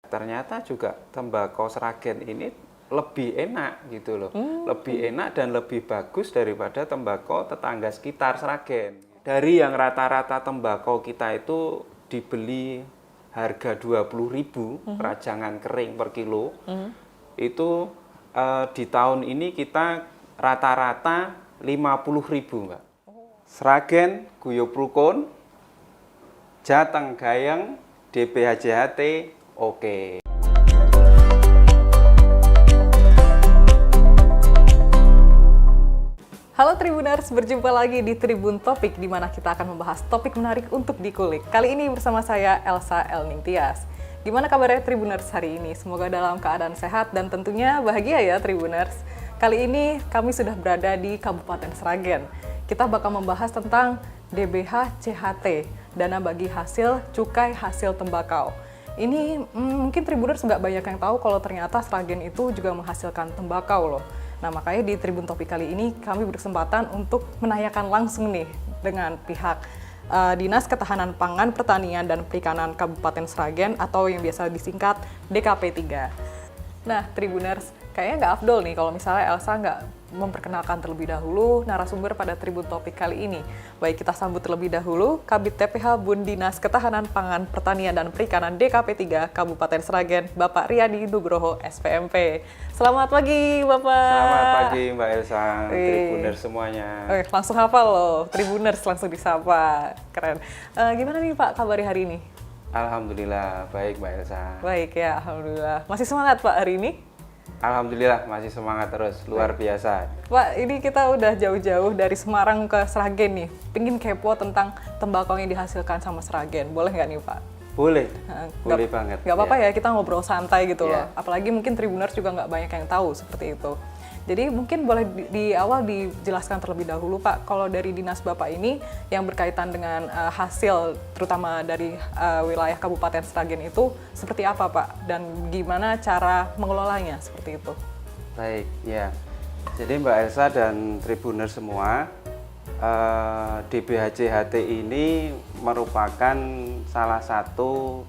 Ternyata juga tembakau Sragen ini lebih enak gitu loh. Lebih enak dan lebih bagus daripada tembakau tetangga sekitar Sragen. Dari yang rata-rata tembakau kita itu dibeli harga 20.000 rajangan kering per kilo. Itu di tahun ini kita rata-rata 50.000, Mbak. Sragen, Guyub Rukun, Jateng Gayeng, DBHJHT, oke. Halo Tribuners, berjumpa lagi di Tribun Topik, di mana kita akan membahas topik menarik untuk dikulik. Kali ini bersama saya, Elsa Elningtyas. Gimana kabarnya Tribuners hari ini? Semoga dalam keadaan sehat dan tentunya bahagia ya Tribuners. Kali ini kami sudah berada di Kabupaten Sragen. Kita bakal membahas tentang DBH-CHT, dana bagi hasil cukai hasil tembakau. Ini mungkin Tribuners nggak banyak yang tahu kalau ternyata Sragen itu juga menghasilkan tembakau loh. Nah, makanya di Tribun Topik kali ini kami berkesempatan untuk menanyakan langsung nih dengan pihak Dinas Ketahanan Pangan, Pertanian, dan Perikanan Kabupaten Sragen atau yang biasa disingkat DKP 3. Nah, Tribuners, kayaknya nggak afdol nih kalau misalnya Elsa nggak memperkenalkan terlebih dahulu narasumber pada Tribun Topik kali ini. Baik, kita sambut terlebih dahulu Kabid TPH Bun Dinas Ketahanan Pangan, Pertanian, dan Perikanan DKP 3 Kabupaten Sragen, Bapak Riyadi Nugroho, SPMP. Selamat pagi, Bapak. Selamat pagi, Mbak Elsa, Tribuners semuanya. Langsung hafal loh, Tribuners langsung disapa. Keren. Gimana nih Pak kabar hari ini? Alhamdulillah, baik Mbak Elsa. Baik ya, Alhamdulillah. Masih semangat Pak hari ini? Alhamdulillah, masih semangat terus, luar biasa. Pak, ini kita udah jauh-jauh dari Semarang ke Sragen nih. Pengen kepo tentang tembakau yang dihasilkan sama Sragen. Boleh nggak nih Pak? Boleh, boleh banget. Nggak apa-apa ya, kita ngobrol santai gitu loh. Ya. Apalagi mungkin Tribuners juga nggak banyak yang tahu seperti itu. Jadi mungkin boleh di awal dijelaskan terlebih dahulu Pak, kalau dari dinas Bapak ini yang berkaitan dengan hasil terutama dari wilayah Kabupaten Sragen itu seperti apa Pak? Dan gimana cara mengelolanya seperti itu? Baik, ya. Jadi Mbak Elsa dan Tribuners semua, DBH-CHT ini merupakan salah satu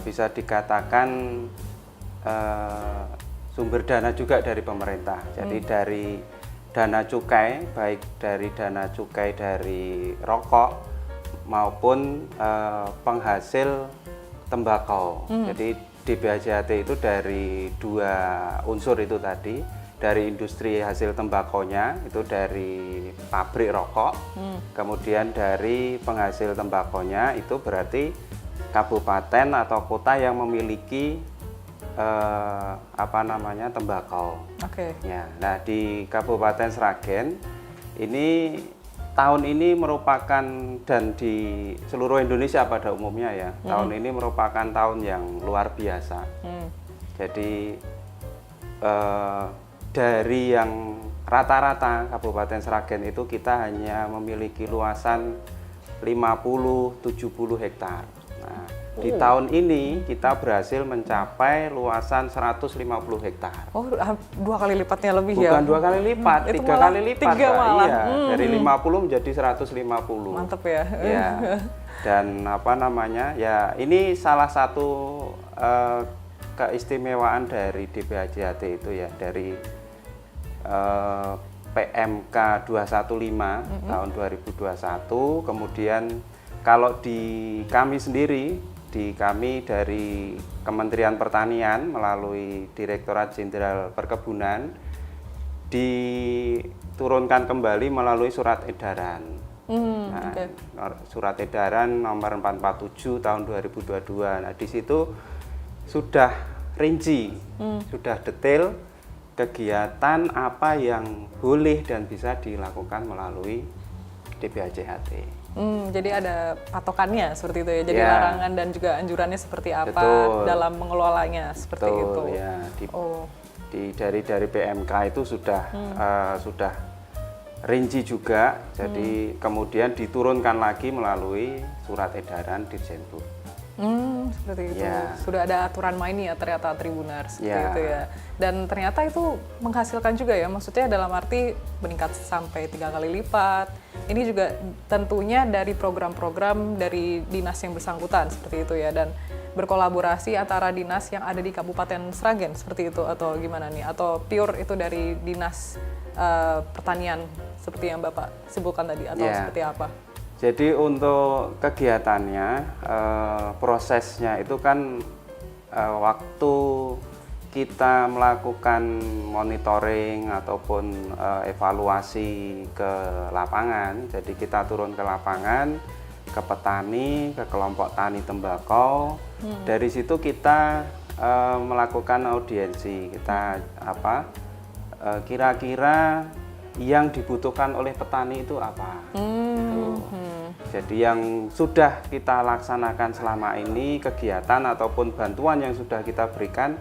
bisa dikatakan sumber dana juga dari pemerintah. Jadi dari dana cukai, baik dari dana cukai dari rokok maupun penghasil tembakau. Jadi DBH-CHT itu dari dua unsur itu tadi, dari industri hasil tembakonya itu dari pabrik rokok, kemudian dari penghasil tembakonya itu berarti kabupaten atau kota yang memiliki tembakau. Oke. Ya, nah di Kabupaten Sragen ini tahun ini merupakan, dan di seluruh Indonesia pada umumnya ya, tahun ini merupakan tahun yang luar biasa. Jadi dari yang rata-rata Kabupaten Sragen itu kita hanya memiliki luasan 50-70 hektar. Nah, di tahun ini kita berhasil mencapai luasan 150 hektar. Oh, 2 kali lipatnya lebih ya? Bukan 2 kali lipat, 3 kali lipat. 3 malah. Iya, dari 50 menjadi 150. Mantep ya. Ya. Dan ya ini salah satu keistimewaan dari DBH-CHT itu ya, dari PMK 215 tahun 2021. Kemudian kalau di kami sendiri, kami dari Kementerian Pertanian melalui Direktorat Jenderal Perkebunan diturunkan kembali melalui surat edaran. Surat edaran nomor 447 tahun 2022. Nah, di situ sudah rinci, sudah detail kegiatan apa yang boleh dan bisa dilakukan melalui DBH-CHT. Jadi ada patokannya seperti itu ya. Jadi Ya. larangan dan juga anjurannya seperti apa. Betul. Dalam mengelolanya seperti itu. Ya. Oh. Dari PMK itu sudah rinci juga. Jadi kemudian diturunkan lagi melalui surat edaran Dirjenbud. Seperti itu. Ya. Sudah ada aturan mainnya ternyata Tribuners seperti Ya. itu ya. Dan ternyata itu menghasilkan juga ya. Maksudnya dalam arti meningkat sampai 3 kali lipat. Ini juga tentunya dari program-program dari dinas yang bersangkutan seperti itu ya. Dan berkolaborasi antara dinas yang ada di Kabupaten Sragen seperti itu atau gimana nih? Atau pure itu dari dinas pertanian seperti yang Bapak sebutkan tadi atau seperti apa? Jadi untuk kegiatannya, prosesnya itu kan waktu kita melakukan monitoring ataupun evaluasi ke lapangan, jadi kita turun ke lapangan, ke petani, ke kelompok tani tembakau. Dari situ kita melakukan audiensi, kita kira-kira yang dibutuhkan oleh petani itu apa. Jadi yang sudah kita laksanakan selama ini, kegiatan ataupun bantuan yang sudah kita berikan,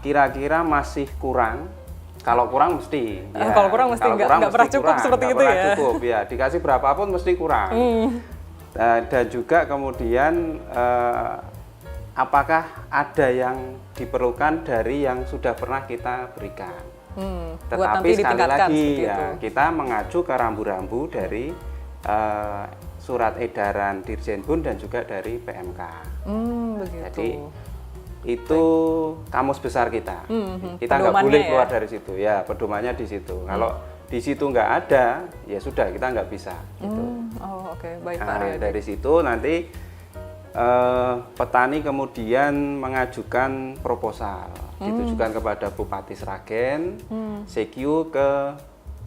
kira-kira masih kurang. Kalau kurang mesti. Kalau kurang mesti nggak pernah cukup kurang, seperti itu ya. Cukup ya, dikasih berapapun mesti kurang. Dan juga kemudian apakah ada yang diperlukan dari yang sudah pernah kita berikan. Tetapi sekali lagi ya, kita mengacu ke rambu-rambu dari surat edaran Dirjenbun dan juga dari PMK. Begitu. Jadi itu kamus besar kita. Kita nggak boleh keluar dari situ. Ya, pedomannya di situ. Kalau di situ nggak ada, ya sudah kita nggak bisa. Gitu. Baik Pak Nah, dari situ nanti petani kemudian mengajukan proposal, ditujukan kepada Bupati Sragen, CQ ke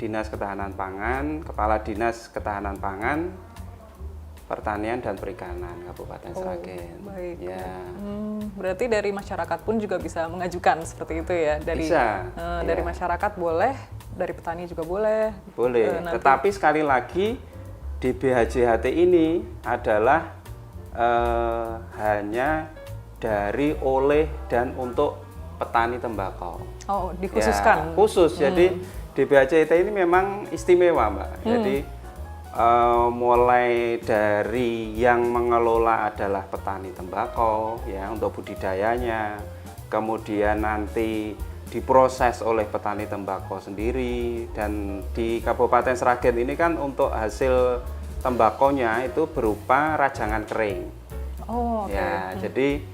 Dinas Ketahanan Pangan, Kepala Dinas Ketahanan Pangan, Pertanian dan Perikanan Kabupaten Sragen. Baik. Ya. Berarti dari masyarakat pun juga bisa mengajukan seperti itu ya? Dari masyarakat boleh, dari petani juga boleh. Boleh. Tetapi sekali lagi DBHJHT ini adalah hanya dari, oleh, dan untuk petani tembakau. Dikhususkan? Ya, khusus. Jadi DBHJHT ini memang istimewa, Mbak. Jadi mulai dari yang mengelola adalah petani tembakau ya untuk budidayanya, kemudian nanti diproses oleh petani tembakau sendiri, dan di Kabupaten Sragen ini kan untuk hasil tembakonya itu berupa rajangan kering. Jadi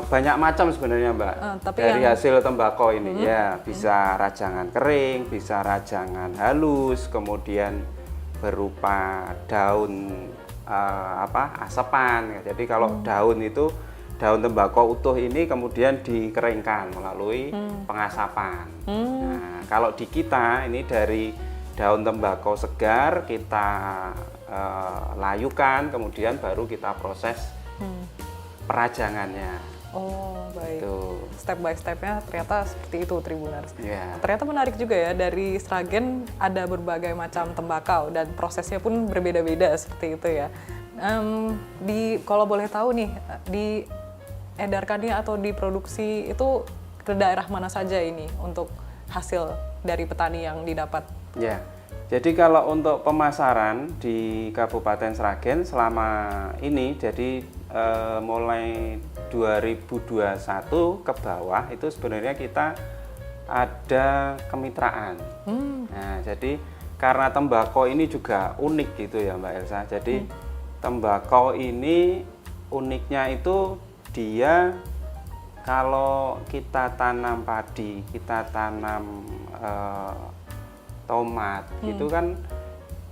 banyak macam sebenarnya Mbak dari hasil tembakau ini ya, bisa rajangan kering, bisa rajangan halus, kemudian berupa daun asepan. Jadi kalau daun itu, daun tembakau utuh ini kemudian dikeringkan melalui pengasapan. Nah, kalau di kita ini dari daun tembakau segar kita layukan, kemudian baru kita proses perajangannya. Baik. Gitu. Step by stepnya ternyata seperti itu Tribuners. Yeah. Ternyata menarik juga ya, dari Sragen ada berbagai macam tembakau dan prosesnya pun berbeda-beda seperti itu ya. Kalau boleh tahu nih, diedarkannya atau diproduksi itu ke daerah mana saja ini untuk hasil dari petani yang didapat? Ya, jadi kalau untuk pemasaran di Kabupaten Sragen selama ini, jadi mulai 2021 ke bawah itu sebenarnya kita ada kemitraan. Nah, jadi karena tembakau ini juga unik gitu ya Mbak Elsa. Jadi tembakau ini uniknya itu dia kalau kita tanam padi, kita tanam tomat, itu kan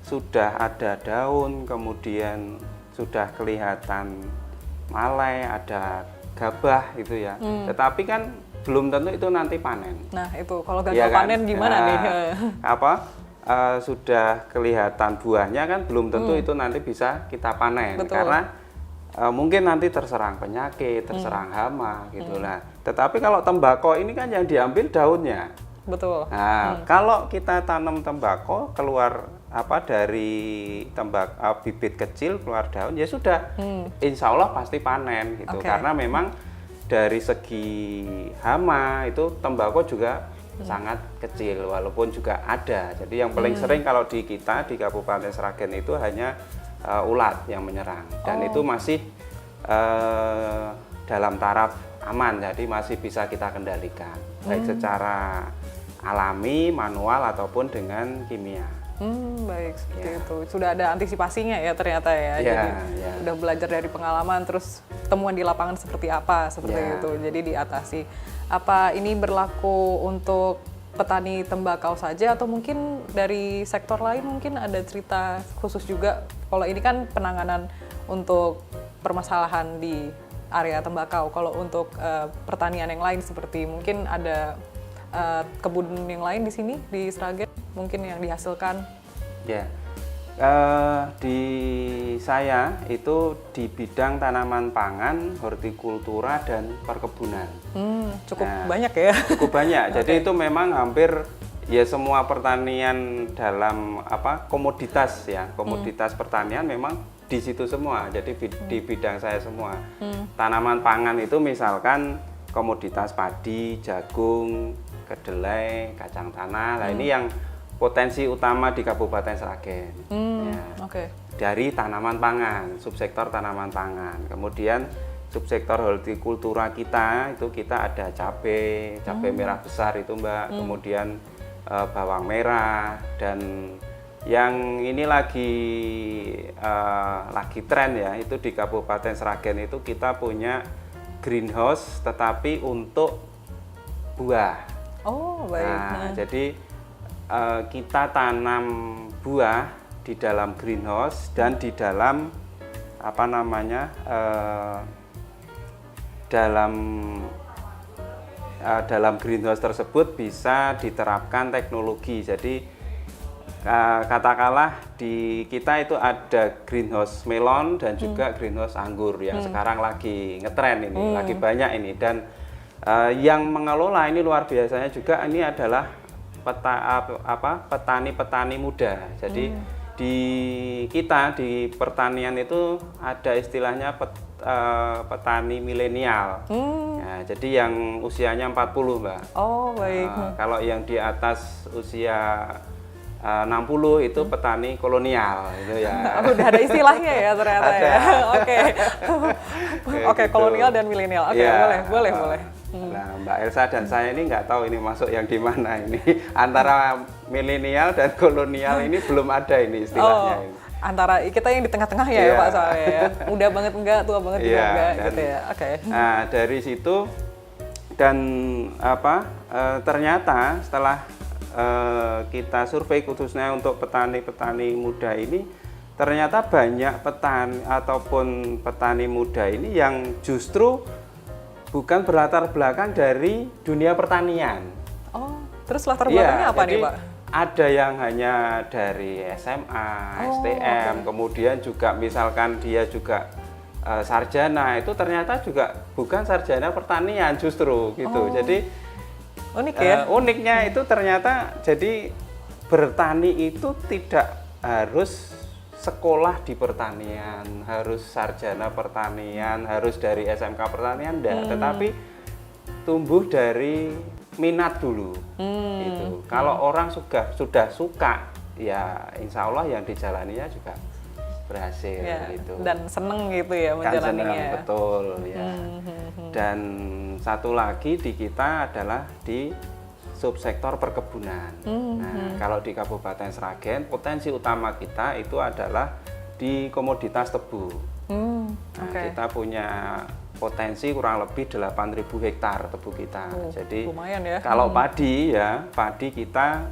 sudah ada daun, kemudian sudah kelihatan malai, ada gabah gitu ya. Tetapi kan belum tentu itu nanti panen. Nah itu kalau gagal panen gimana nih? Sudah kelihatan buahnya kan belum tentu itu nanti bisa kita panen. Betul. Karena mungkin nanti terserang penyakit, terserang hama gitu lah. Tetapi kalau tembakau ini kan yang diambil daunnya. Betul. Nah, kalau kita tanam tembakau keluar dari bibit kecil keluar daun, ya sudah, insya Allah pasti panen gitu. Karena memang dari segi hama itu tembakau juga sangat kecil, walaupun juga ada. Jadi yang paling sering kalau di kita di Kabupaten Sragen itu hanya ulat yang menyerang, dan itu masih dalam taraf aman, jadi masih bisa kita kendalikan, baik secara alami, manual ataupun dengan kimia. Baik, seperti itu. Sudah ada antisipasinya ya ternyata ya. Jadi udah belajar dari pengalaman, terus temuan di lapangan seperti apa, seperti itu. Jadi diatasi. Apa ini berlaku untuk petani tembakau saja atau mungkin dari sektor lain mungkin ada cerita khusus juga? Kalau ini kan penanganan untuk permasalahan di area tembakau. Kalau untuk pertanian yang lain seperti mungkin ada kebun yang lain di sini di Sragen mungkin yang dihasilkan. Ya, di saya itu di bidang tanaman pangan, hortikultura dan perkebunan. Cukup banyak ya. Cukup banyak. Jadi itu memang hampir ya semua pertanian dalam komoditas ya, komoditas pertanian memang di situ semua. Jadi di bidang saya semua. Tanaman pangan itu misalkan komoditas padi, jagung, kedelai, kacang tanah. Nah ini yang potensi utama di Kabupaten Sragen. Dari tanaman pangan, subsektor tanaman pangan. Kemudian subsektor hortikultura kita itu kita ada cabai merah besar itu Mbak. Kemudian bawang merah dan yang ini lagi tren ya, itu di Kabupaten Sragen itu kita punya greenhouse tetapi untuk buah. Oh, baik. Nah, jadi kita tanam buah di dalam greenhouse dan di dalam dalam greenhouse tersebut bisa diterapkan teknologi. Jadi katakanlah di kita itu ada greenhouse melon dan juga greenhouse anggur yang sekarang lagi ngetren ini, lagi banyak ini. Dan yang mengelola ini luar biasanya juga ini adalah petani-petani muda. Jadi di kita di pertanian itu ada istilahnya petani milenial. Ya, jadi yang usianya 40 Mbak. Oh baik. Kalau yang di atas usia 60 itu petani kolonial itu ya. Udah ada istilahnya ya ternyata ya. Oke, gitu. Kolonial dan milenial. Oke, Ya, boleh. Nah, Mbak Elsa dan saya ini nggak tahu ini masuk yang di mana ini. Antara milenial dan kolonial ini belum ada ini istilahnya. Ini. Antara kita yang di tengah-tengah ya Pak soalnya ya. Muda banget enggak, tua banget juga enggak gitu ya. Nah, dari situ dan ternyata setelah kita survei khususnya untuk petani-petani muda ini, ternyata banyak petani ataupun petani muda ini yang justru bukan berlatar belakang dari dunia pertanian. Oh, terus latar belakangnya apa nih Pak? Ada yang hanya dari SMA, STM, kemudian juga misalkan dia juga sarjana, itu ternyata juga bukan sarjana pertanian justru gitu. Jadi unik ya? Uniknya itu ternyata jadi bertani itu tidak harus sekolah di pertanian, harus sarjana pertanian, harus dari SMK pertanian, enggak. Tetapi tumbuh dari minat dulu. Gitu. Kalau orang sudah suka, ya insya Allah yang dijalaninya juga berhasil gitu. Dan seneng gitu ya menjalaninya. Seneng, betul ya. Dan satu lagi di kita adalah di subsektor perkebunan. Nah, kalau di Kabupaten Sragen potensi utama kita itu adalah di komoditas tebu. Kita punya potensi kurang lebih 8.000 hektar tebu kita. Jadi lumayan ya. Kalau padi kita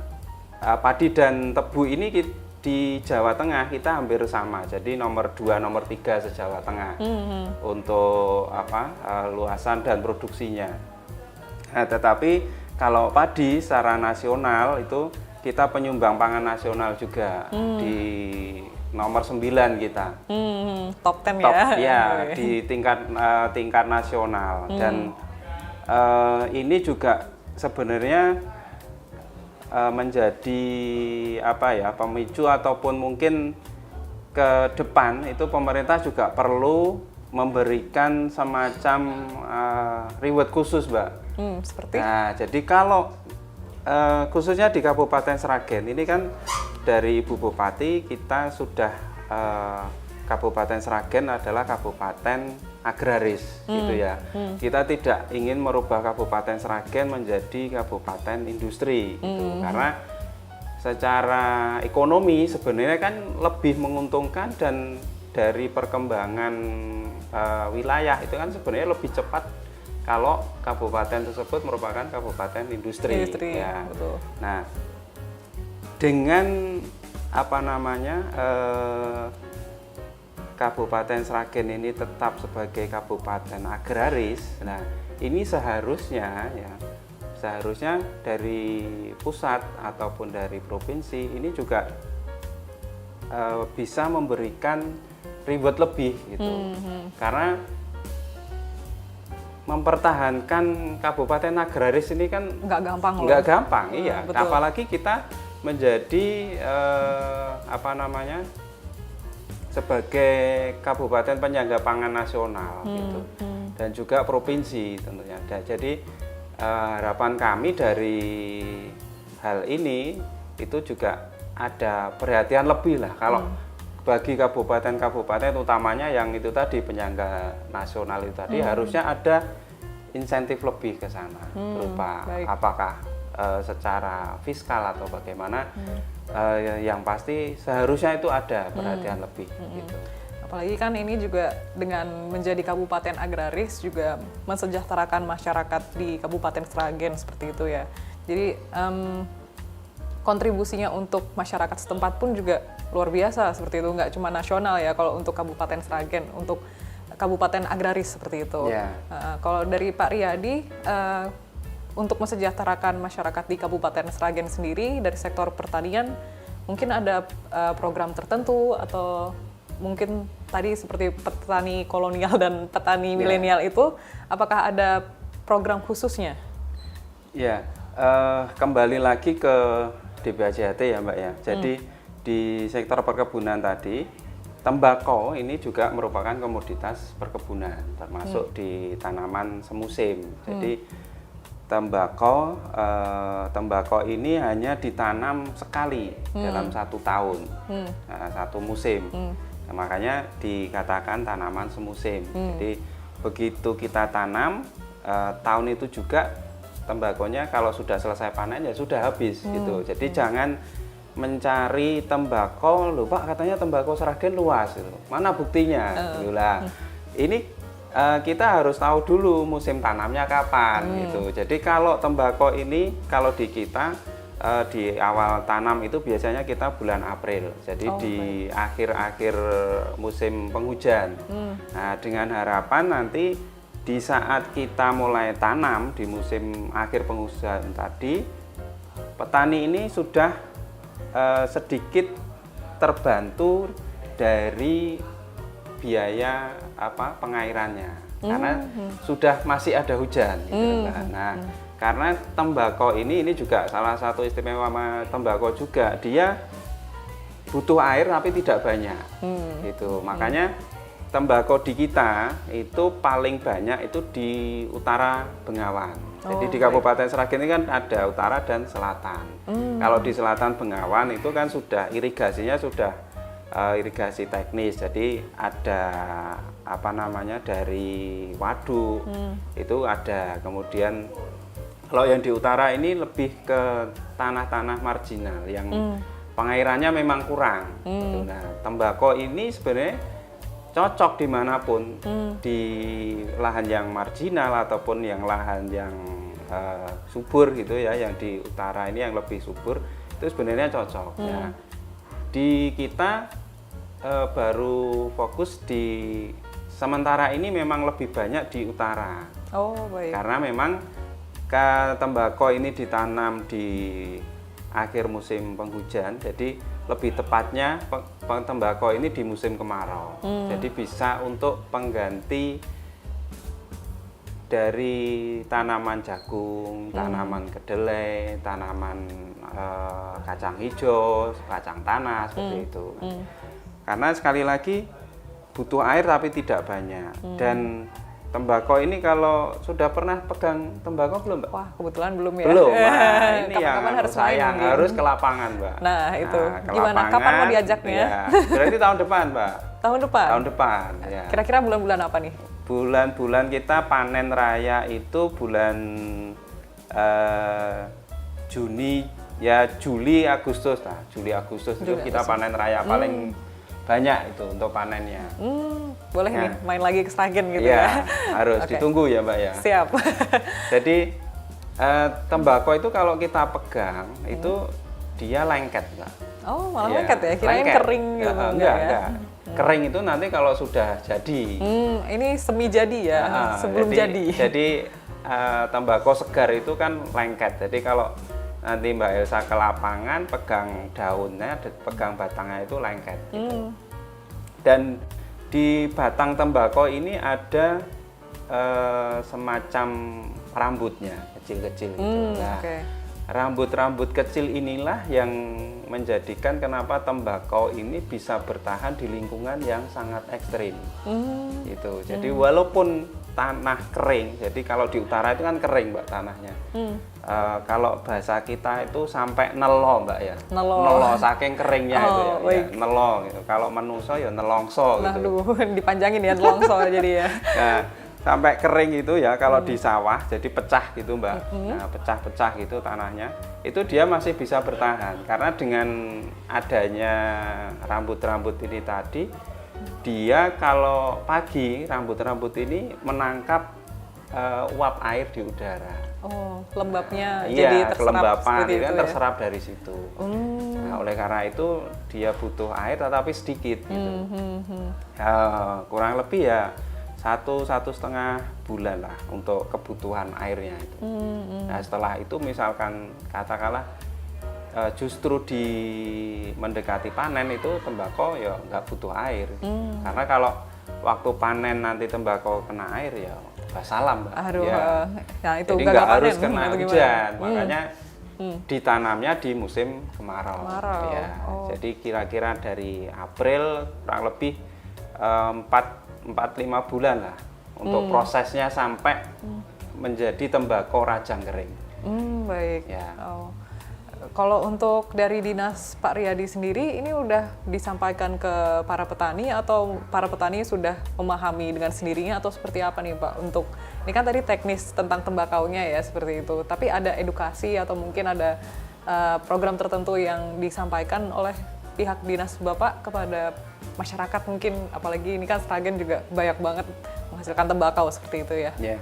padi dan tebu ini di Jawa Tengah kita hampir sama, jadi nomor 2, nomor 3 se-Jawa Tengah untuk luasan dan produksinya. Nah, tetapi kalau padi secara nasional itu kita penyumbang pangan nasional juga di nomor 9 kita. Top 10 ya? Ya, di tingkat nasional. Dan ini juga sebenarnya menjadi pemicu ataupun mungkin ke depan itu pemerintah juga perlu memberikan semacam reward khusus, Mbak. Seperti? Nah, jadi kalau khususnya di Kabupaten Sragen ini kan dari Ibu Bupati kita sudah Kabupaten Sragen adalah kabupaten agraris gitu ya. Kita tidak ingin merubah Kabupaten Sragen menjadi kabupaten industri gitu. Karena secara ekonomi sebenarnya kan lebih menguntungkan dan dari perkembangan wilayah itu kan sebenarnya lebih cepat kalau kabupaten tersebut merupakan kabupaten industri. Ya. Betul. Nah, dengan Kabupaten Sragen ini tetap sebagai kabupaten agraris. Nah, ini seharusnya dari pusat ataupun dari provinsi ini juga bisa memberikan reward lebih gitu. Karena mempertahankan kabupaten agraris ini kan nggak gampang loh. Nggak gampang, iya. Betul. Apalagi kita menjadi sebagai kabupaten penyangga pangan nasional gitu, dan juga provinsi tentunya. Jadi harapan kami dari hal ini itu juga ada perhatian lebih lah kalau bagi kabupaten-kabupaten utamanya yang itu tadi penyangga nasional itu tadi harusnya ada insentif lebih ke sana berupa apakah secara fiskal atau bagaimana, yang pasti seharusnya itu ada perhatian lebih gitu. Apalagi kan ini juga dengan menjadi kabupaten agraris juga mensejahterakan masyarakat di Kabupaten Sragen seperti itu ya. Jadi kontribusinya untuk masyarakat setempat pun juga luar biasa seperti itu, nggak cuma nasional ya kalau untuk Kabupaten Sragen, untuk kabupaten agraris seperti itu. Yeah. Kalau dari Pak Riyadi, untuk mensejahterakan masyarakat di Kabupaten Sragen sendiri dari sektor pertanian, mungkin ada program tertentu atau mungkin tadi seperti petani kolonial dan petani milenial itu, apakah ada program khususnya? Ya, kembali lagi ke DBHJHT ya Mbak ya. Jadi di sektor perkebunan tadi, tembakau ini juga merupakan komoditas perkebunan, termasuk di tanaman semusim. Jadi tembakau ini hanya ditanam sekali dalam 1 tahun, satu musim. Nah, makanya dikatakan tanaman semusim. Jadi begitu kita tanam, tahun itu juga tembakonya kalau sudah selesai panen ya sudah habis gitu. Jadi jangan mencari tembakau, loh Pak katanya tembakau Sragen luas gitu. Mana buktinya? Ini kita harus tahu dulu musim tanamnya kapan gitu. Jadi kalau tembakau ini kalau di kita di awal tanam itu biasanya kita bulan April. Jadi di akhir-akhir musim penghujan. Nah, dengan harapan nanti di saat kita mulai tanam di musim akhir penghujan tadi, petani ini sudah sedikit terbantu dari biaya pengairannya, karena sudah masih ada hujan. Gitu kan. Nah, karena tembakau ini juga salah satu istimewa tembakau juga, dia butuh air tapi tidak banyak. Gitu. Makanya tembakau di kita itu paling banyak itu di utara Bengawan. Jadi di Kabupaten Sragen ini kan ada utara dan selatan. Kalau di selatan Bengawan itu kan sudah irigasinya sudah irigasi teknis. Jadi ada dari waduk itu ada. Kemudian kalau yang di utara ini lebih ke tanah-tanah marginal yang pengairannya memang kurang. Gitu. Nah, tembakau ini sebenarnya cocok dimanapun, di lahan yang marginal ataupun yang lahan yang subur gitu ya, yang di utara ini yang lebih subur itu sebenarnya cocok. Ya. Di kita baru fokus di sementara ini memang lebih banyak di utara. Baik. Karena memang tembakau ini ditanam di akhir musim penghujan, jadi lebih tepatnya tembakau ini di musim kemarau. Jadi bisa untuk pengganti dari tanaman jagung, tanaman kedelai, tanaman kacang hijau, kacang tanah seperti itu. Karena sekali lagi butuh air tapi tidak banyak. Dan tembakau ini kalau sudah pernah pegang tembakau belum, Mbak? Wah, kebetulan belum ya. Belum. Nah, ini yang harus sayang, harus ke lapangan, Mbak. Nah, itu. Ke Gimana? lapangan, Kapan mau diajaknya? Ya, berarti tahun depan, Mbak. Tahun depan? Tahun depan, ya. Kira-kira bulan-bulan apa nih? Bulan-bulan kita panen raya itu bulan Juni, ya Juli, Agustus lah. Juli, Agustus itu kita panen raya. banyak itu untuk panennya. Boleh Nah. nih main lagi ke Sragen gitu Iya, ya. harus Oke. ditunggu ya Mbak ya. Siap. Jadi tembakau itu kalau kita pegang itu dia lengket Mbak. Oh, malah Iya, lengket ya? Kirain lengket. kering gitu. Enggak, ya? enggak. Kering itu nanti kalau sudah jadi. Ini semi jadi ya, sebelum jadi. Jadi tembakau segar itu kan lengket. Jadi kalau nanti Mbak Elsa ke lapangan pegang daunnya, pegang batangnya itu lengket. Gitu. Dan di batang tembakau ini ada semacam rambutnya kecil-kecil gitu. Nah, Oke. rambut-rambut kecil inilah yang menjadikan kenapa tembakau ini bisa bertahan di lingkungan yang sangat ekstrim. Gitu. Jadi walaupun tanah kering, jadi kalau di utara itu kan kering Mbak tanahnya. Kalau bahasa kita itu sampai nelo Mbak ya. Nelo. Saking keringnya itu ya. baik. Ya, nelo gitu. Kalau menungso ya nelongso Nah, gitu. aduh, dipanjangin ya longsor jadi ya. Nah, sampai kering itu ya kalau di sawah jadi pecah gitu Mbak. Nah, pecah-pecah gitu tanahnya. Itu dia masih bisa bertahan karena dengan adanya rambut-rambut ini tadi dia kalau pagi rambut-rambut ini menangkap uap air di udara. Oh, lembabnya Iya, jadi terserap kelembapan seperti itu kan ya? terserap dari situ. Nah, oleh karena itu dia butuh air tetapi sedikit gitu. Ya, kurang lebih ya 1,5 bulan lah untuk kebutuhan airnya itu. Nah, setelah itu misalkan katakanlah justru di mendekati panen itu tembakau ya nggak butuh air. Karena kalau waktu panen nanti tembakau kena air ya wassalam Mbak. Aduh, Ya. nah itu Jadi gagal nggak harus panen kena atau gimana? hujan, makanya ditanamnya di musim kemarau. Kemarau, Ya, oh. jadi kira-kira dari April kurang lebih 4-5 bulan lah untuk prosesnya sampai menjadi tembakau rajang kering. Baik. Ya. Oh. Kalau untuk dari Dinas Pak Riyadi sendiri, ini udah disampaikan ke para petani atau para petani sudah memahami dengan sendirinya atau seperti apa nih Pak? Untuk ini kan tadi teknis tentang tembakaunya ya seperti itu, tapi ada edukasi atau mungkin ada program tertentu yang disampaikan oleh pihak dinas Bapak kepada masyarakat mungkin, apalagi ini kan Sragen juga banyak banget menghasilkan tembakau seperti itu ya. Ya.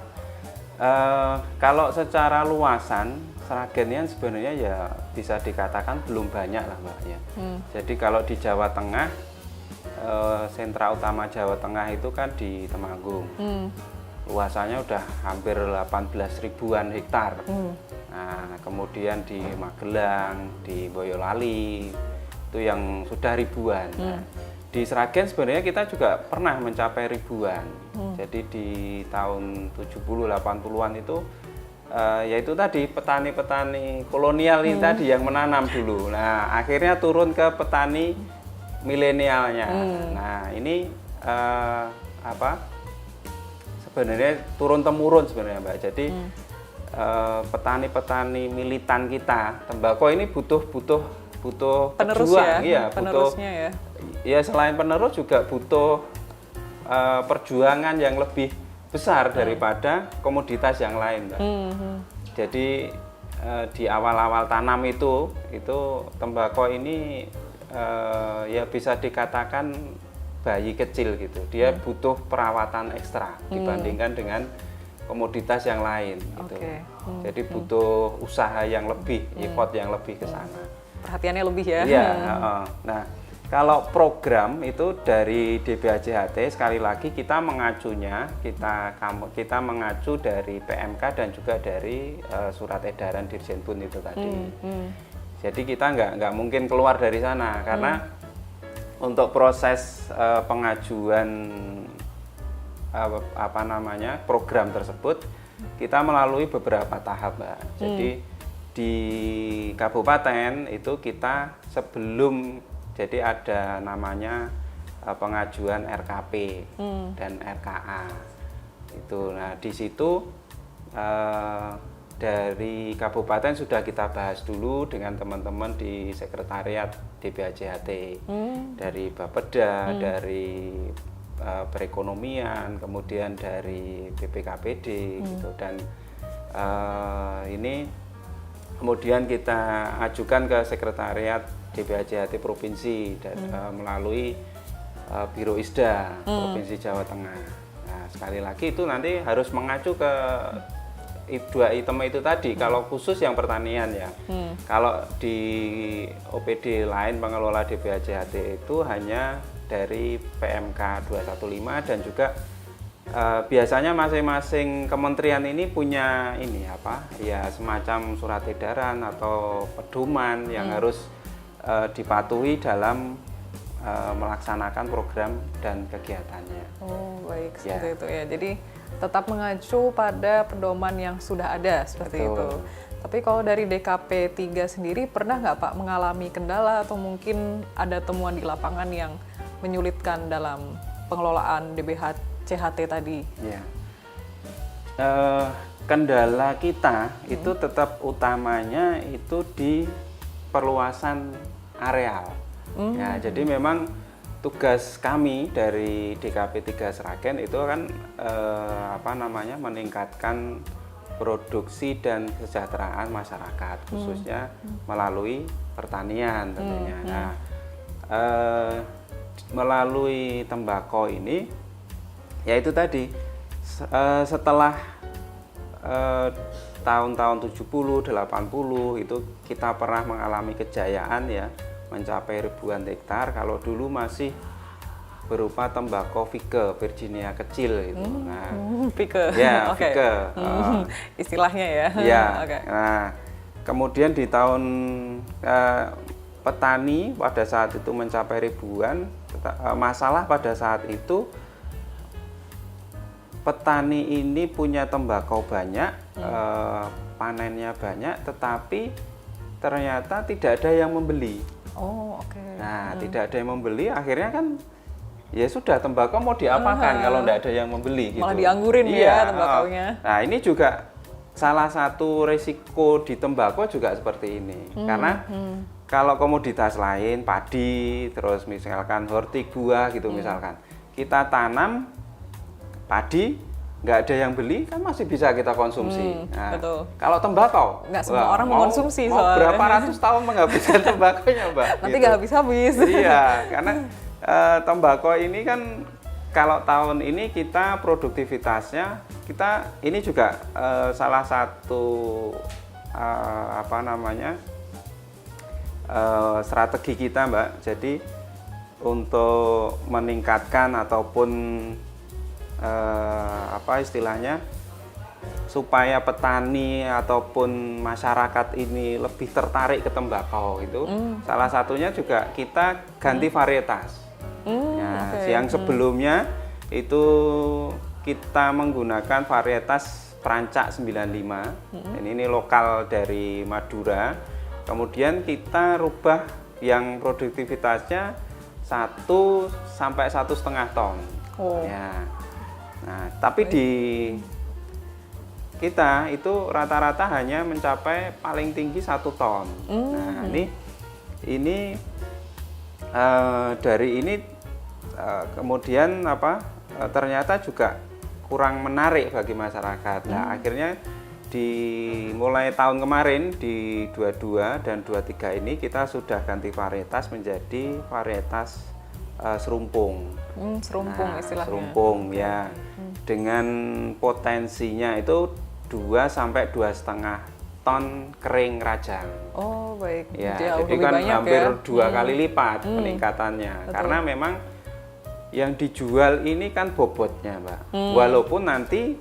Kalau secara luasan Sragenian sebenarnya ya bisa dikatakan belum banyak lah Mbak ya. Jadi kalau di Jawa Tengah, sentra utama Jawa Tengah itu kan di Temanggung. Luasannya udah hampir 18 ribuan hektar. Nah, kemudian di Magelang, di Boyolali itu yang sudah ribuan. Nah, di Sragen sebenarnya kita juga pernah mencapai ribuan. Jadi di tahun 70-80-an itu yaitu tadi petani-petani kolonial ini tadi yang menanam dulu. Nah, akhirnya turun ke petani milenialnya. Nah, ini sebenarnya turun temurun sebenarnya Mbak. Jadi petani-petani militan kita tembakau ini butuh Penerus pejuang, ya, iya, penerusnya ya. Ya selain penerus juga butuh perjuangan yang lebih besar daripada komoditas yang lain, Mbak. Jadi di awal-awal tanam itu tembakau ini ya bisa dikatakan bayi kecil gitu. Dia butuh perawatan ekstra dibandingkan dengan komoditas yang lain gitu. Oke. Jadi butuh usaha yang lebih, effort yang lebih ke sana. Perhatiannya lebih ya. Iya, nah kalau program itu dari DBAJHT sekali lagi kita mengacunya kita mengacu dari PMK dan juga dari surat edaran Dirjenbun itu tadi. Jadi kita nggak mungkin keluar dari sana karena untuk proses pengajuan program tersebut kita melalui beberapa tahap, Mbak. Jadi di kabupaten itu kita sebelum jadi ada namanya pengajuan RKP dan RKA itu. Nah di situ dari kabupaten sudah kita bahas dulu dengan teman-teman di sekretariat DBAJHT, dari Bapeda, dari perekonomian, kemudian dari BPKPD gitu. Dan ini kemudian kita ajukan ke sekretariat DBAJHT provinsi dan melalui Biro Isda Provinsi Jawa Tengah. Nah, sekali lagi itu nanti harus mengacu ke dua item itu tadi. Kalau khusus yang pertanian ya. Kalau di OPD lain pengelola DBH-JHT itu hanya dari PMK 215 dan juga biasanya masing-masing kementerian ini punya ini apa ya semacam surat edaran atau pedoman yang harus dipatuhi dalam melaksanakan program dan kegiatannya. Oh baik, seperti itu ya. Jadi tetap mengacu pada pedoman yang sudah ada seperti Betul. itu. Tapi kalau dari DKP 3 sendiri pernah nggak Pak mengalami kendala atau mungkin ada temuan di lapangan yang menyulitkan dalam pengelolaan DBH CHT tadi? Ya. Kendala kita itu tetap utamanya itu di perluasan areal. Ya, jadi memang tugas kami dari DKP 3 Sragen itu kan meningkatkan produksi dan kesejahteraan masyarakat khususnya melalui pertanian tentunya. Nah, melalui tembakau ini yaitu tadi setelah tahun-tahun 70, 80 itu kita pernah mengalami kejayaan ya mencapai ribuan hektar. Kalau dulu masih berupa tembakau Fike Virginia kecil itu. Nah, Fike. ya, Okay. Fike. Istilahnya ya. Ya. Okay. Nah, kemudian di tahun petani pada saat itu mencapai ribuan. Masalah pada saat itu petani ini punya tembakau banyak, panennya banyak, tetapi ternyata tidak ada yang membeli. Oh, oke. Nah, tidak ada yang membeli, akhirnya kan ya sudah tembakau mau diapakan kalau tidak ada yang membeli gitu. Malah dianggurin ya tembakaunya. Nah, ini juga salah satu resiko di tembakau juga seperti ini. Karena kalau komoditas lain, padi, terus misalkan hortik buah gitu misalkan. Kita tanam padi, nggak ada yang beli kan masih bisa kita konsumsi. Nah, betul. kalau tembakau, Nggak semua orang mengkonsumsi mau soalnya. berapa ratus tahun menghabiskan tembakonya, Mbak? Nanti nggak habis-habis. Iya, karena tembakau ini kan kalau tahun ini kita produktivitasnya ini juga salah satu strategi kita, Mbak. Jadi untuk meningkatkan ataupun istilahnya supaya petani ataupun masyarakat ini lebih tertarik ke tembakau itu salah satunya juga kita ganti varietas. Yang sebelumnya itu kita menggunakan varietas Prancak 95. Ini lokal dari Madura. Kemudian kita rubah yang produktivitasnya 1 sampai 1,5 ton. Oh. Ya. Nah, tapi di kita itu rata-rata hanya mencapai paling tinggi 1 ton. Nah, ini dari ini kemudian ternyata juga kurang menarik bagi masyarakat. Nah, akhirnya mulai tahun kemarin di 22 dan 23 ini kita sudah ganti varietas menjadi varietas serumpung. Serumpung istilahnya. Serumpung ya. Dengan potensinya itu 2 sampai 2,5 ton kering rajang. Oh, baik. Ya, Jauh jadi lebih kan banyak hampir ya. 2 kali lipat peningkatannya. Betul. Karena memang yang dijual ini kan bobotnya, Mbak. Walaupun nanti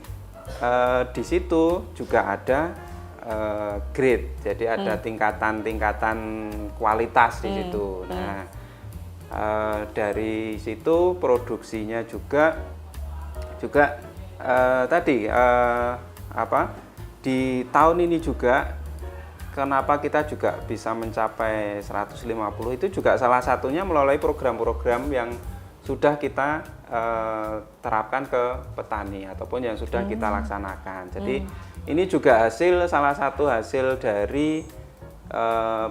di situ juga ada grade, jadi ada tingkatan-tingkatan kualitas di situ. Nah, dari situ produksinya juga tadi di tahun ini juga kenapa kita juga bisa mencapai 150 itu juga salah satunya melalui program-program yang sudah kita terapkan ke petani ataupun yang sudah kita laksanakan. Jadi ini juga salah satu hasil dari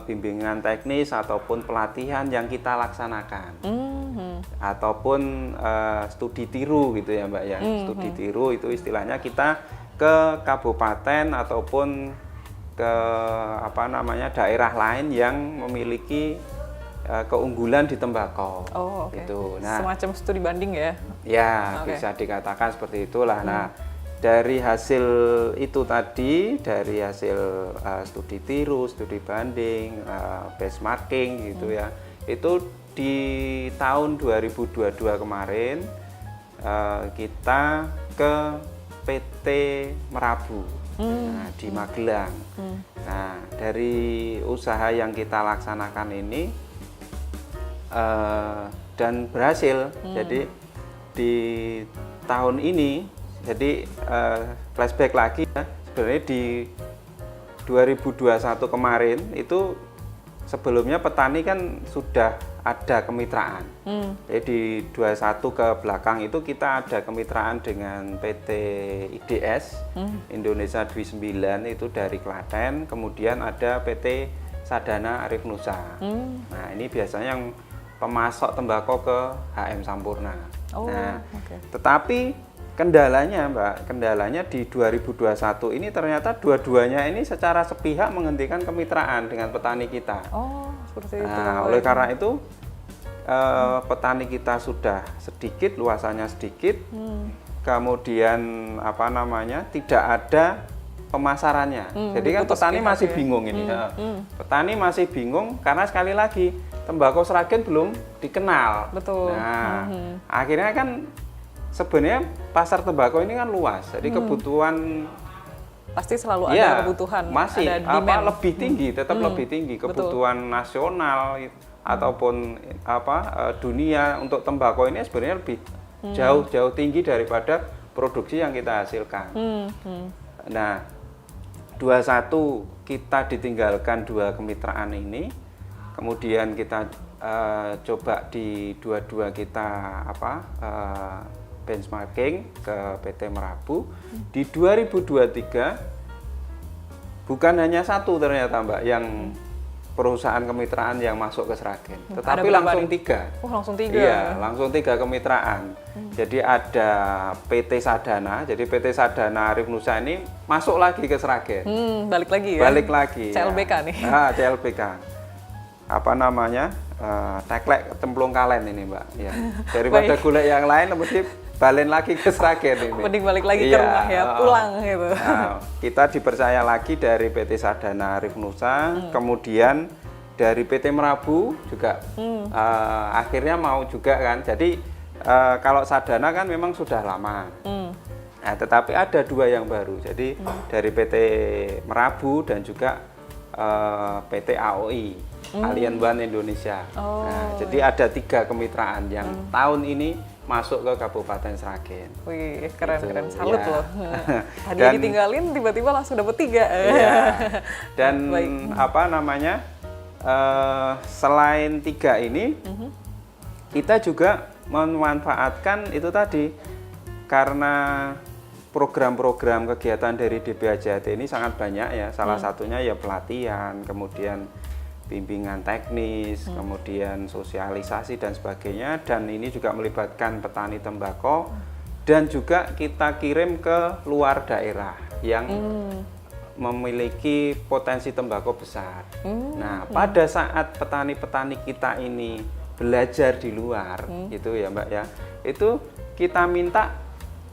bimbingan teknis ataupun pelatihan yang kita laksanakan. Ataupun studi tiru gitu ya, Mbak ya. Studi tiru itu istilahnya kita ke kabupaten ataupun ke daerah lain yang memiliki keunggulan di tembakau. Oh, oke. Gitu. Nah, Semacam studi banding ya? ya Oke. bisa dikatakan seperti itulah. Nah, dari hasil itu tadi, dari hasil studi tiru, studi banding, benchmarking gitu ya, itu di tahun 2022 kemarin kita ke PT Merabu, nah, di Magelang. Nah, dari usaha yang kita laksanakan ini dan berhasil. Jadi di tahun ini, jadi flashback lagi ya, sebenarnya di 2021 kemarin itu sebelumnya petani kan sudah ada kemitraan. Jadi di 21 ke belakang itu kita ada kemitraan dengan PT IDS, Indonesia Dwi 9 itu dari Klaten, kemudian ada PT Sadana Arif Nusa. Nah, ini biasanya yang pemasok tembakau ke HM Sampurna. Oh, Nah, oke. tetapi kendalanya Mbak, kendalanya di 2021 ini ternyata dua-duanya ini secara sepihak menghentikan kemitraan dengan petani kita. Oh, seperti itu. Nah, oleh karena itu petani kita sudah sedikit, luasannya sedikit, kemudian apa namanya tidak ada pemasarannya. Jadi kan putus petani pihak masih ya. bingung ini. Petani masih bingung karena sekali lagi tembakau Sragen belum dikenal. Betul. Nah, akhirnya kan sebenarnya pasar tembakau ini kan luas. Jadi kebutuhan Pasti selalu ya, ada kebutuhan, masih ada demand. lebih tinggi, tetap lebih tinggi kebutuhan nasional ataupun dunia untuk tembakau ini sebenarnya lebih jauh tinggi daripada produksi yang kita hasilkan. Nah, 21 kita ditinggalkan dua kemitraan ini, kemudian kita coba di 22 kita benchmarking ke PT Merabu. Di 2023 bukan hanya satu ternyata Mbak yang perusahaan kemitraan yang masuk ke Sragen, tetapi langsung 3. Oh, langsung 3. Iya, langsung 3 kemitraan. Jadi ada PT Sadana, jadi PT Sadana Arif Nusa ini masuk lagi ke Sragen. Balik lagi ya? Balik lagi. CLBK ya. nih. CLBK. Apa namanya? Teklek cemplung kalen ini Mbak. Ya. Daripada gulai yang lain, mesti balen lagi ke Sragen ini. Mending balik lagi ke rumah ya, pulang gitu. Nah, kita dipercaya lagi dari PT Sadana Arif Nusa, kemudian dari PT Merabu juga akhirnya mau juga kan. Jadi kalau Sadana kan memang sudah lama. Nah, tetapi ada 2 yang baru. Jadi dari PT Merabu dan juga PT AOI, Alien One Indonesia. Nah, jadi ada 3 kemitraan yang tahun ini masuk ke Kabupaten Sragen. Wih, keren, salut ya. loh. Tadi Dan- ditinggalin, tiba-tiba langsung dapet 3. Iya. Dan Baik. apa namanya? Selain 3 ini, kita juga memanfaatkan itu tadi karena program-program kegiatan dari DPAJAT ini sangat banyak ya. Salah satunya ya pelatihan, kemudian bimbingan teknis, kemudian sosialisasi dan sebagainya, dan ini juga melibatkan petani tembakau dan juga kita kirim ke luar daerah yang memiliki potensi tembakau besar. Nah, pada saat petani-petani kita ini belajar di luar, gitu ya Mbak ya, itu kita minta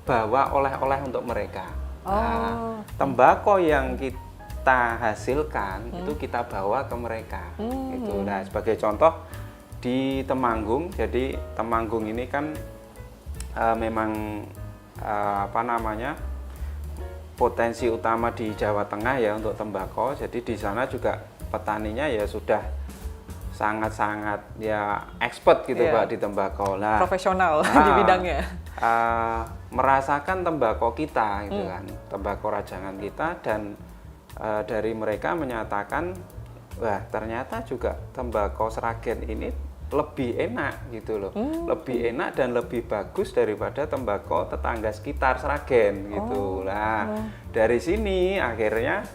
bawa oleh-oleh untuk mereka. Nah, tembakau yang kita hasilkan itu kita bawa ke mereka. Gitu. Nah, sebagai contoh di Temanggung, jadi Temanggung ini kan memang potensi utama di Jawa Tengah ya untuk tembakau. Jadi di sana juga petaninya ya sudah sangat-sangat ya expert gitu Pak di tembakau. Nah, Profesional di bidangnya. Merasakan tembakau kita gitu kan, tembakau rajangan kita, dan dari mereka menyatakan, wah ternyata juga tembakau Sragen ini lebih enak gitu loh, lebih enak dan lebih bagus daripada tembakau tetangga sekitar Sragen gitu. Nah, dari sini akhirnya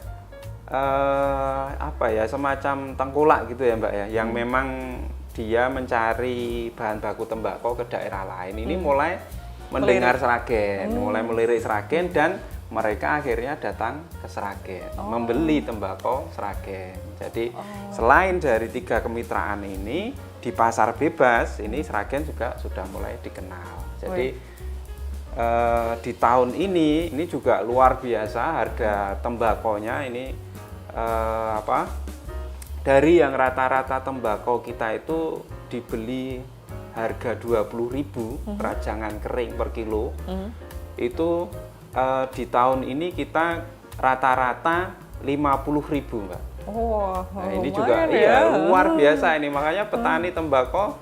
semacam tengkulak gitu ya Mbak ya, yang memang dia mencari bahan baku tembakau ke daerah lain ini mulai mendengar Sragen, mulai melirik Sragen dan mereka akhirnya datang ke Sragen, membeli tembakau Sragen. Jadi selain dari 3 kemitraan ini, di pasar bebas ini Sragen juga sudah mulai dikenal. Jadi di tahun ini juga luar biasa harga tembakonya ini dari yang rata-rata tembakau kita itu dibeli harga 20.000 rajangan kering per kilo. Itu di tahun ini kita rata-rata 50.000, Mbak. Nah, ini juga luar biasa ini, makanya petani tembakau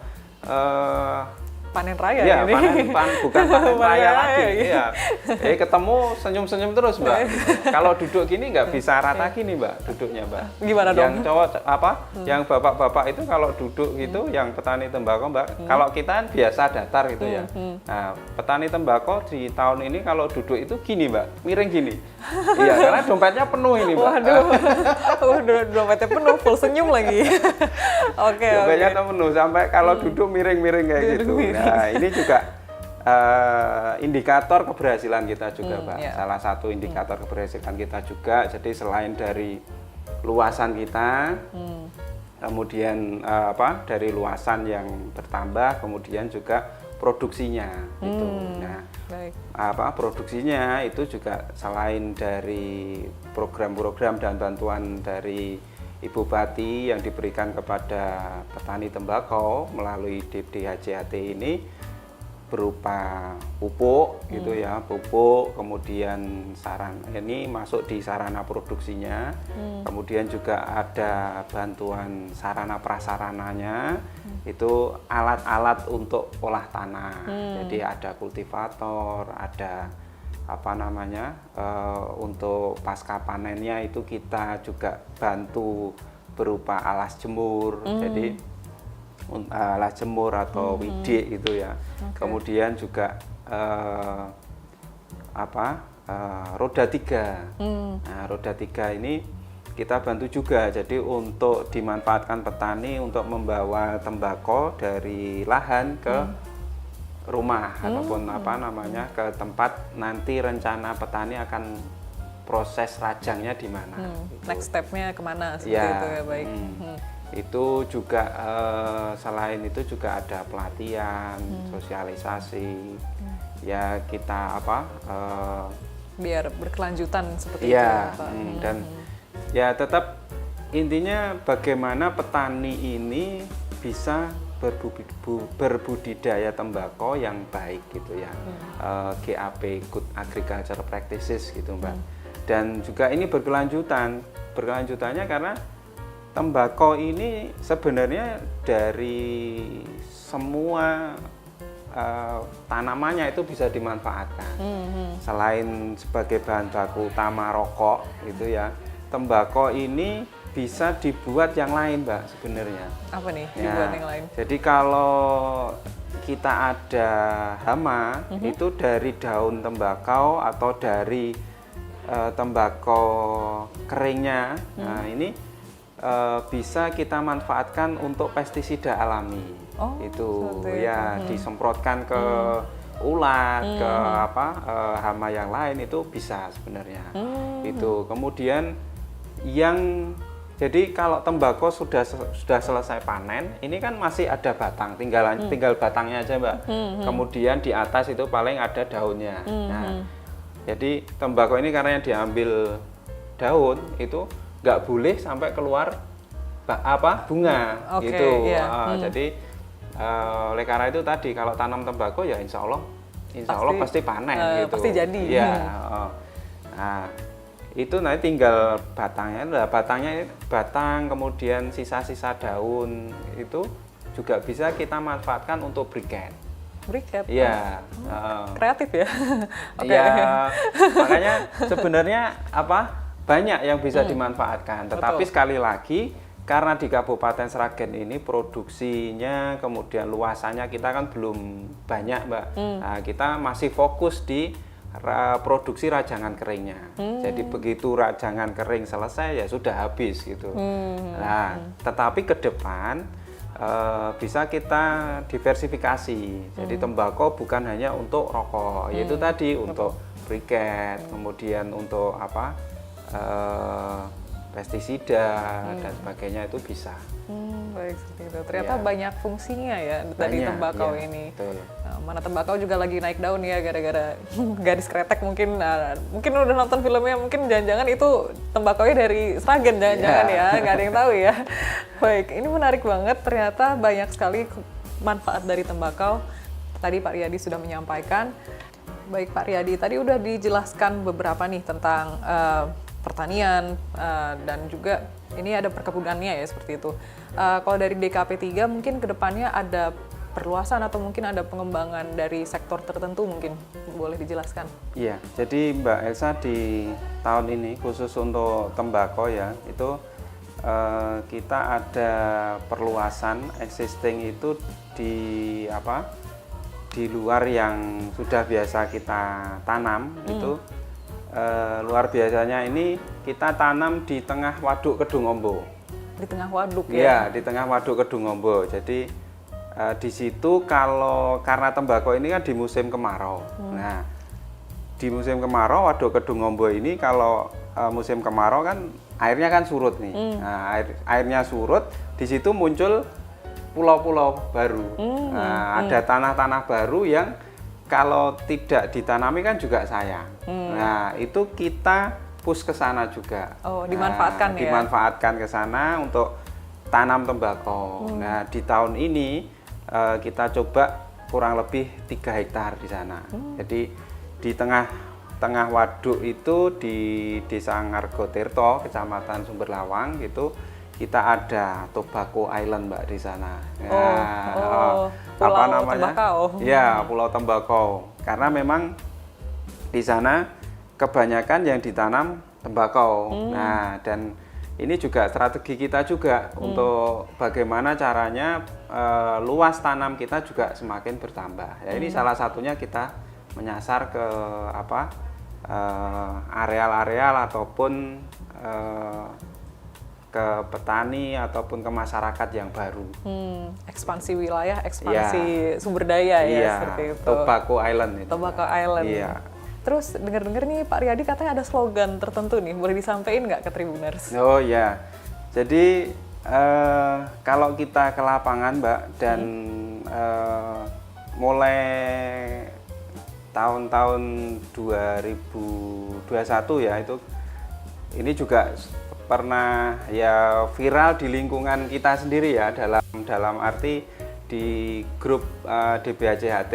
panen raya ya, ini. bukan panen raya lagi. Iya. Ketemu senyum-senyum terus, Mbak. Kalau duduk gini nggak bisa rata gini, Mbak, duduknya, Mbak. Gimana dong? Yang cowok yang bapak-bapak itu kalau duduk gitu, yang petani tembakau, Mbak. Kalau kita kan biasa datar gitu ya. Nah, petani tembakau di tahun ini kalau duduk itu gini, Mbak, miring gini. Iya, karena dompetnya penuh ini, Mbak. Waduh, dompetnya penuh, full senyum lagi. Oke. Dompetnya penuh sampai kalau duduk miring-miring kayak gitu. Nah, ini juga indikator keberhasilan kita juga, Pak. Salah satu indikator keberhasilan kita juga. Jadi selain dari luasan kita, kemudian dari luasan yang bertambah, kemudian juga produksinya gitu. Nah, produksinya itu juga selain dari program-program dan bantuan dari Ibu Bupati yang diberikan kepada petani tembakau melalui DHJHT ini berupa pupuk gitu ya, pupuk, kemudian ini masuk di sarana produksinya, kemudian juga ada bantuan sarana prasarananya, itu alat-alat untuk olah tanah, jadi ada kultivator, ada untuk pasca panennya itu kita juga bantu berupa alas jemur, jadi alas jemur atau widik gitu ya. Kemudian juga roda 3. Nah, roda 3 ini kita bantu juga, jadi untuk dimanfaatkan petani untuk membawa tembakau dari lahan ke rumah ataupun ke tempat nanti rencana petani akan proses rajangnya di mana. Next step-nya kemana seperti itu ya, baik. Itu juga selain itu juga ada pelatihan, sosialisasi, ya kita biar berkelanjutan seperti itu ya, Pak. Dan ya tetap intinya bagaimana petani ini bisa berbudidaya tembakau yang baik gitu ya, GAP, Good Agriculture Practices gitu, Mbak. Dan juga ini berkelanjutannya karena tembakau ini sebenarnya dari semua tanamannya itu bisa dimanfaatkan. Selain sebagai bahan baku utama rokok gitu ya, tembakau ini bisa dibuat yang lain, Mbak, sebenarnya. Apa nih dibuat yang lain? Jadi kalau kita ada hama, itu dari daun tembakau atau dari tembakau keringnya, nah ini bisa kita manfaatkan untuk pestisida alami. Itu ya disemprotkan ke ulat, ke hama yang lain itu bisa sebenarnya. Itu kemudian jadi kalau tembakau sudah selesai panen, ini kan masih ada batang, tinggal batangnya aja, Mbak. Kemudian di atas itu paling ada daunnya. Nah, jadi tembakau ini karena yang diambil daun itu nggak boleh sampai keluar bunga, gitu. Jadi oleh karena itu tadi kalau tanam tembakau ya insya Allah pasti panen, gitu. Pasti jadi. Ya. Nah, itu nanti tinggal batangnya, batang kemudian sisa-sisa daun itu juga bisa kita manfaatkan untuk briket. Briket? Iya. Kreatif ya? Iya, makanya sebenarnya banyak yang bisa dimanfaatkan. Tetapi sekali lagi karena di Kabupaten Sragen ini produksinya kemudian luasannya kita kan belum banyak, Mbak. Nah, kita masih fokus di produksi rajangan keringnya. Jadi begitu rajangan kering selesai ya sudah habis gitu. Nah, tetapi ke depan bisa kita diversifikasi. Jadi tembakau bukan hanya untuk rokok, yaitu tadi untuk briket, kemudian untuk pestisida dan sebagainya itu bisa. Baik, seperti itu. Ternyata banyak fungsinya ya dari Banyak, tembakau iya, ini. betul. Nah, mana tembakau juga lagi naik daun ya gara-gara gadis kretek mungkin. Nah, mungkin udah nonton filmnya, mungkin jangan-jangan itu tembakaunya dari Sragen, jangan-jangan ya, nggak ada yang tahu ya. Baik, ini menarik banget. Ternyata banyak sekali manfaat dari tembakau. Tadi Pak Riyadi sudah menyampaikan. Baik Pak Riyadi, tadi udah dijelaskan beberapa nih tentang pertanian dan juga ini ada perkebunannya ya seperti itu. Kalau dari DKP 3 mungkin kedepannya ada perluasan atau mungkin ada pengembangan dari sektor tertentu mungkin boleh dijelaskan? Iya, jadi Mbak Elsa di tahun ini khusus untuk tembakau ya itu kita ada perluasan existing itu di luar yang sudah biasa kita tanam itu. Luar biasanya ini kita tanam di tengah waduk Kedung Ombo. Di tengah waduk ya? Iya, di tengah waduk Kedung Ombo. Jadi di situ karena tembakau ini kan di musim kemarau. Nah, di musim kemarau waduk Kedung Ombo ini kalau musim kemarau kan airnya kan surut nih. Nah, airnya surut, di situ muncul pulau-pulau baru. Nah, ada tanah-tanah baru yang kalau tidak ditanami kan juga sayang. Nah, itu kita push ke sana juga. Oh, dimanfaatkan ya? Dimanfaatkan ke sana untuk tanam tembakau. Nah, di tahun ini kita coba kurang lebih 3 hektar di sana. Jadi di tengah waduk itu di Desa Ngargotirto, Kecamatan Sumberlawang gitu, kita ada Tobacco Island Mbak di sana. Pulau Tembakau. Ya, Pulau Tembakau. Karena memang di sana kebanyakan yang ditanam tembakau. Nah, dan ini juga strategi kita juga untuk bagaimana caranya luas tanam kita juga semakin bertambah. Ya, ini salah satunya kita menyasar ke areal-areal ataupun ke petani ataupun ke masyarakat yang baru. Ekspansi wilayah, ekspansi sumber daya ya seperti itu. Tobacco Island itu. Tobacco Island. Iya. Terus dengar-dengar nih Pak Riyadi katanya ada slogan tertentu nih, boleh disampaikan nggak ke Tribuners? Oh ya, jadi kalau kita ke lapangan Mbak dan mulai tahun-tahun 2021 ya itu ini juga pernah ya viral di lingkungan kita sendiri ya dalam arti di grup DBHCHT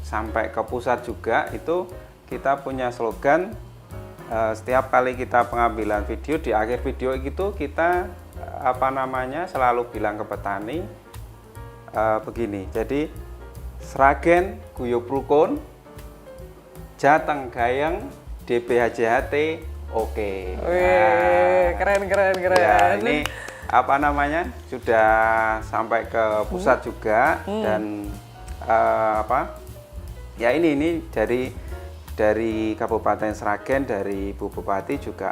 sampai ke pusat juga itu kita punya slogan setiap kali kita pengambilan video di akhir video itu kita selalu bilang ke petani begini. Jadi Sragen guyub rukun, Jateng gayeng, DBHCHT oke. Keren. Ya, ini sudah sampai ke pusat juga dan ya ini dari Kabupaten Sragen, dari Bu Bupati juga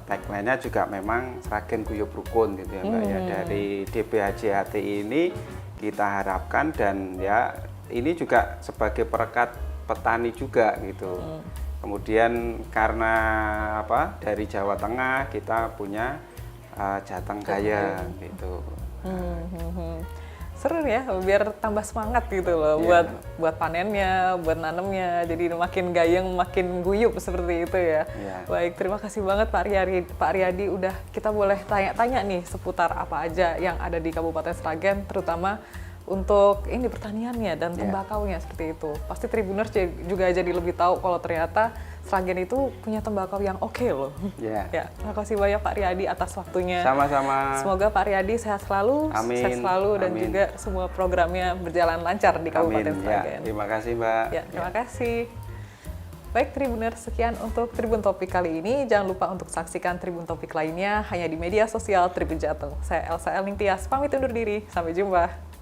tagline-nya juga memang Sragen guyub rukun gitu ya Mbak ya. Dari DBHCHT ini kita harapkan dan ya ini juga sebagai perekat petani juga gitu. Kemudian karena dari Jawa Tengah kita punya Jateng gayeng gitu. Seru ya, biar tambah semangat gitu loh buat panennya, buat nanemnya. Jadi makin gayeng, makin guyup seperti itu ya. Baik, terima kasih banget Pak Riyadi udah kita boleh tanya-tanya nih seputar apa aja yang ada di Kabupaten Sragen, terutama untuk ini pertaniannya dan tembakaunya seperti itu. Pasti Tribuners juga jadi lebih tahu kalau ternyata Sragen itu punya tembakau yang oke loh. Ya, terima kasih banyak Pak Riyadi atas waktunya. Sama-sama. Semoga Pak Riyadi sehat selalu, sukses selalu dan juga semua programnya berjalan lancar di Kabupaten Sragen. Terima kasih Mbak. Terima kasih. Baik Tribuners, sekian untuk Tribun Topik kali ini. Jangan lupa untuk saksikan Tribun Topik lainnya hanya di media sosial Tribun Jateng. Saya Elsa Elning Tias, pamit undur diri. Sampai jumpa.